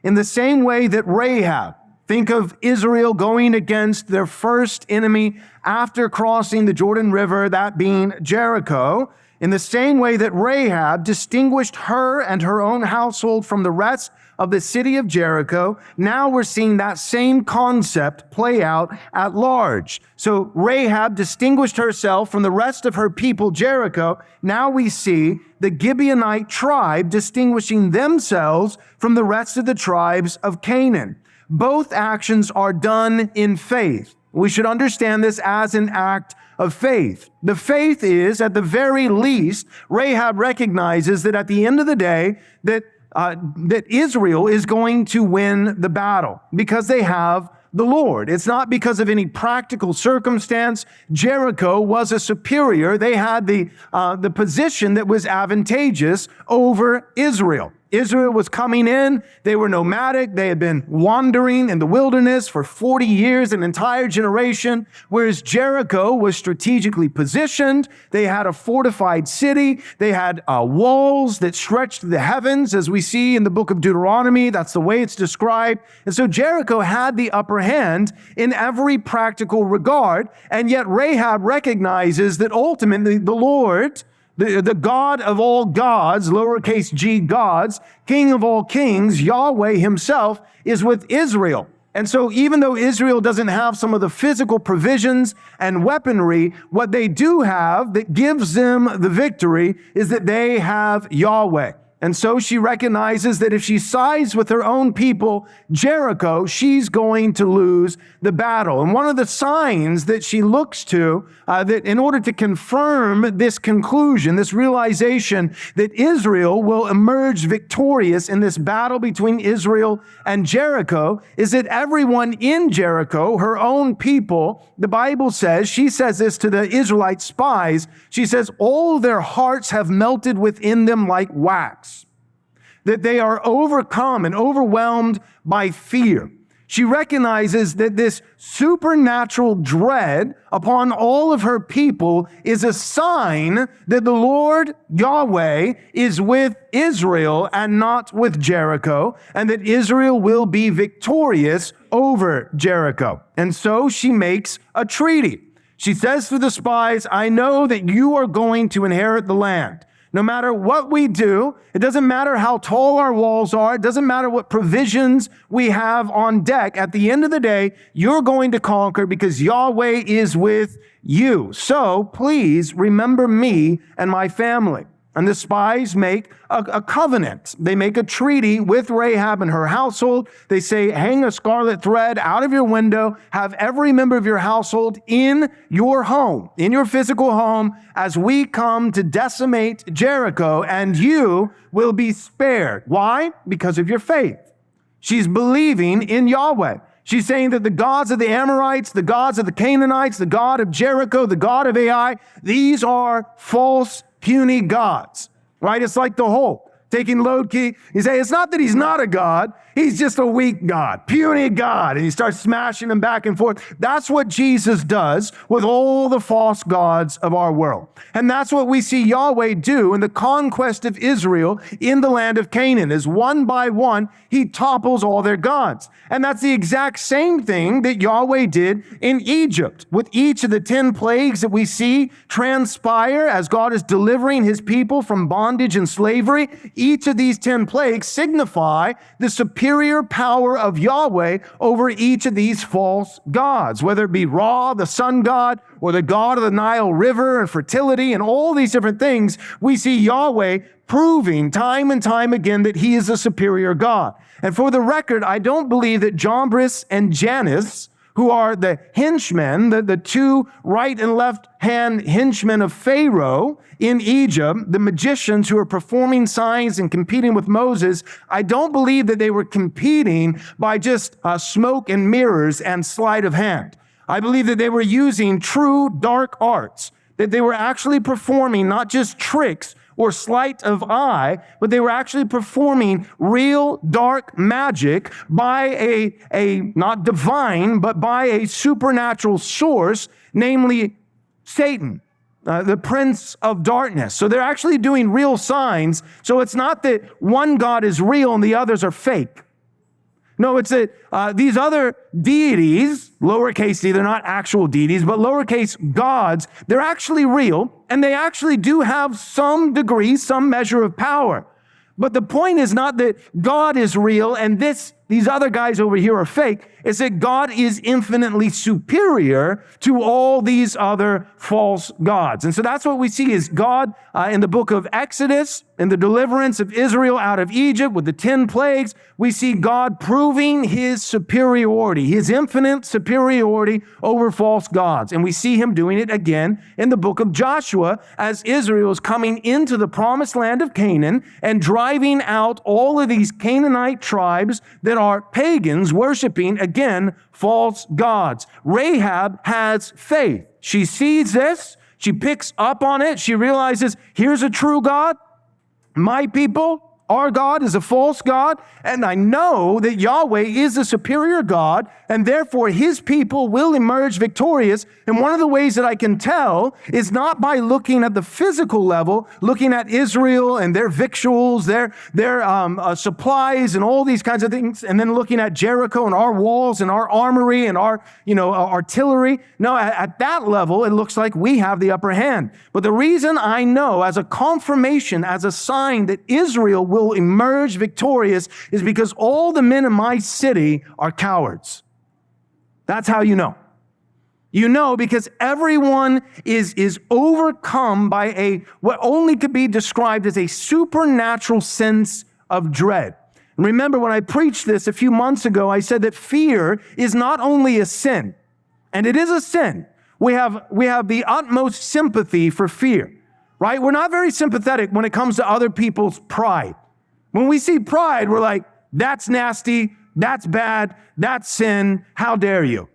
in the same way that Rahab, think of Israel going against their first enemy after crossing the Jordan River, that being Jericho. In the same way that Rahab distinguished her and her own household from the rest of the city of Jericho, now we're seeing that same concept play out at large. So Rahab distinguished herself from the rest of her people, Jericho. Now we see the Gibeonite tribe distinguishing themselves from the rest of the tribes of Canaan. Both actions are done in faith. We should understand this as an act of faith. The faith is, at the very least, Rahab recognizes that at the end of the day, that Israel is going to win the battle because they have the Lord. It's not because of any practical circumstance. Jericho was a superior. They had the position that was advantageous over Israel. Israel was coming in. They were nomadic. They had been wandering in the wilderness for 40 years, an entire generation, whereas Jericho was strategically positioned. They had a fortified city. They had walls that stretched to the heavens, as we see in the book of Deuteronomy. That's the way it's described. And so Jericho had the upper hand in every practical regard, and yet Rahab recognizes that ultimately the Lord, the God of all gods, lowercase g gods, King of all kings, Yahweh himself, is with Israel. And so even though Israel doesn't have some of the physical provisions and weaponry, what they do have that gives them the victory is that they have Yahweh. And so she recognizes that if she sides with her own people, Jericho, she's going to lose the battle. And one of the signs that she looks to, that in order to confirm this conclusion, this realization that Israel will emerge victorious in this battle between Israel and Jericho, is that everyone in Jericho, her own people, the Bible says, she says this to the Israelite spies, she says, all their hearts have melted within them like wax, that they are overcome and overwhelmed by fear. She recognizes that this supernatural dread upon all of her people is a sign that the Lord Yahweh is with Israel and not with Jericho, and that Israel will be victorious over Jericho. And so she makes a treaty. She says to the spies, I know that you are going to inherit the land. No matter what we do, it doesn't matter how tall our walls are, it doesn't matter what provisions we have on deck. At the end of the day, you're going to conquer because Yahweh is with you. So please remember me and my family. And the spies make a covenant. They make a treaty with Rahab and her household. They say, hang a scarlet thread out of your window, have every member of your household in your home, in your physical home, as we come to decimate Jericho, and you will be spared. Why? Because of your faith. She's believing in Yahweh. She's saying that the gods of the Amorites, the gods of the Canaanites, the God of Jericho, the God of Ai, these are false, puny gods, right? It's like the Hulk taking Loki. You say, it's not that he's not a god. He's just a weak God, puny God. And he starts smashing them back and forth. That's what Jesus does with all the false gods of our world. And that's what we see Yahweh do in the conquest of Israel in the land of Canaan, is one by one, he topples all their gods. And that's the exact same thing that Yahweh did in Egypt with each of the 10 plagues that we see transpire as God is delivering his people from bondage and slavery. Each of these 10 plagues signify the superior power of Yahweh over each of these false gods, whether it be Ra, the sun god, or the god of the Nile River and fertility and all these different things. We see Yahweh proving time and time again that he is a superior God. And for the record, I don't believe that Jambres and Jannes, who are the henchmen, the two right and left hand henchmen of Pharaoh in Egypt, the magicians who are performing signs and competing with Moses, I don't believe that they were competing by just smoke and mirrors and sleight of hand. I believe that they were using true dark arts, that they were actually performing not just tricks or sleight of eye, but they were actually performing real dark magic by a not divine, but by a supernatural source, namely Satan, the prince of darkness. So they're actually doing real signs. So it's not that one God is real and the others are fake. No, it's that these other deities, lowercase d, they're not actual deities, but lowercase gods, they're actually real, and they actually do have some degree, some measure of power. But the point is not that God is real and these other guys over here are fake. It's that God is infinitely superior to all these other false gods. And so that's what we see is God in the book of Exodus, in the deliverance of Israel out of Egypt with the 10 plagues, we see God proving his superiority, his infinite superiority over false gods. And we see him doing it again in the book of Joshua as Israel is coming into the promised land of Canaan and driving out all of these Canaanite tribes that are pagans worshiping, again, false gods. Rahab has faith. She sees this. She picks up on it. She realizes, here's a true God. My people, our God is a false God, and I know that Yahweh is a superior God, and therefore his people will emerge victorious. And one of the ways that I can tell is not by looking at the physical level, looking at Israel and their victuals, their supplies and all these kinds of things, and then looking at Jericho and our walls and our armory and our artillery. No, at that level, it looks like we have the upper hand. But the reason I know as a confirmation, as a sign that Israel will emerge victorious is because all the men in my city are cowards. That's how you know. You know because everyone is overcome by what only could be described as a supernatural sense of dread. And remember when I preached this a few months ago, I said that fear is not only a sin, and it is a sin. We have the utmost sympathy for fear, right? We're not very sympathetic when it comes to other people's pride. When we see pride, we're like, that's nasty, that's bad, that's sin, how dare you?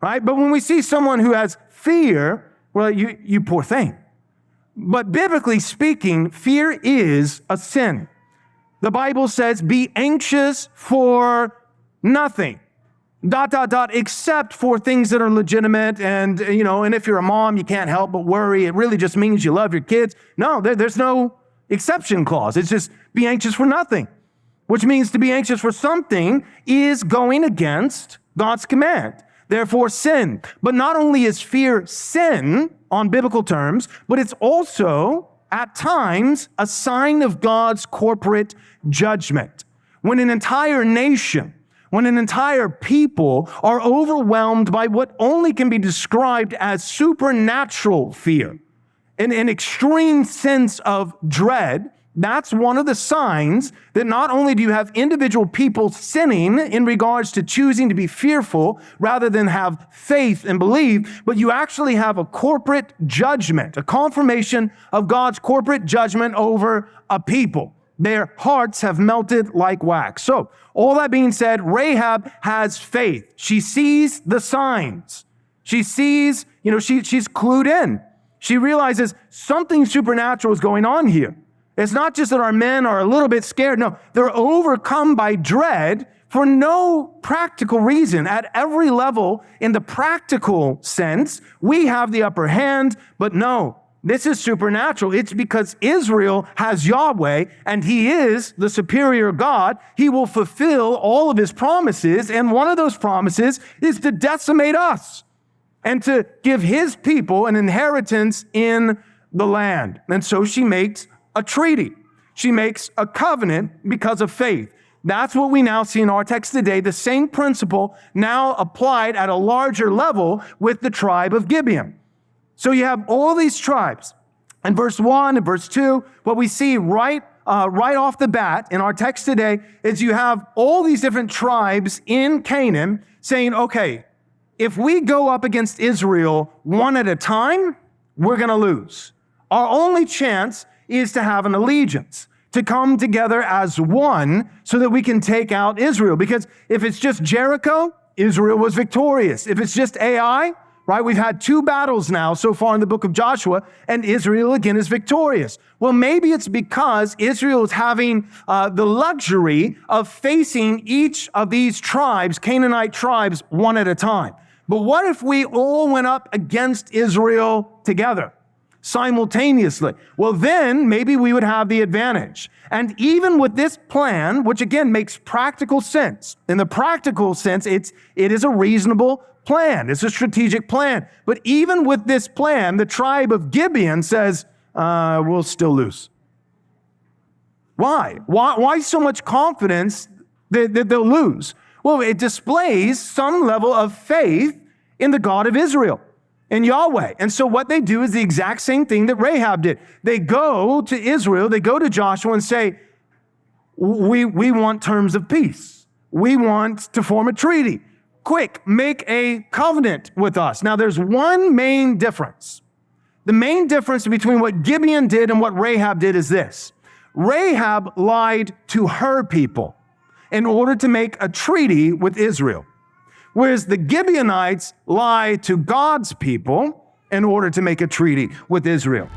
Right? But when we see someone who has fear, we're like, you poor thing. But biblically speaking, fear is a sin. The Bible says, be anxious for nothing. ... except for things that are legitimate and if you're a mom, you can't help but worry. It really just means you love your kids. No, there's no exception clause. It's just be anxious for nothing, which means to be anxious for something is going against God's command. Therefore, sin. But not only is fear sin on biblical terms, but it's also at times a sign of God's corporate judgment. When an entire nation, when an entire people are overwhelmed by what only can be described as supernatural fear, an extreme sense of dread, that's one of the signs that not only do you have individual people sinning in regards to choosing to be fearful rather than have faith and believe, but you actually have a corporate judgment, a confirmation of God's corporate judgment over a people. Their hearts have melted like wax. So, all that being said, Rahab has faith. She sees the signs. She sees, she's clued in. She realizes something supernatural is going on here. It's not just that our men are a little bit scared. No, they're overcome by dread for no practical reason. At every level, in the practical sense, we have the upper hand, but no. This is supernatural. It's because Israel has Yahweh and he is the superior God. He will fulfill all of his promises. And one of those promises is to decimate us and to give his people an inheritance in the land. And so she makes a treaty. She makes a covenant because of faith. That's what we now see in our text today. The same principle now applied at a larger level with the tribe of Gibeon. So you have all these tribes. In verse 1 and verse 2, what we see right off the bat in our text today is you have all these different tribes in Canaan saying, okay, if we go up against Israel one at a time, we're going to lose. Our only chance is to have an allegiance, to come together as one so that we can take out Israel. Because if it's just Jericho, Israel was victorious. If it's just Ai, right? We've had 2 battles now so far in the book of Joshua, and Israel again is victorious. Well, maybe it's because Israel is having the luxury of facing each of these tribes, Canaanite tribes, one at a time. But what if we all went up against Israel together? simultaneously. Well, then maybe we would have the advantage. And even with this plan, which again makes practical sense, in the practical sense, it is a reasonable plan. It's a strategic plan. But even with this plan, the tribe of Gibeon says, we'll still lose. Why? Why so much confidence that they'll lose? Well, it displays some level of faith in the God of Israel, in Yahweh. And so what they do is the exact same thing that Rahab did. They go to Israel, they go to Joshua and say, we want terms of peace. We want to form a treaty. Quick, make a covenant with us. Now, there's one main difference. The main difference between what Gibeon did and what Rahab did is this. Rahab lied to her people in order to make a treaty with Israel, whereas the Gibeonites lie to God's people in order to make a treaty with Israel.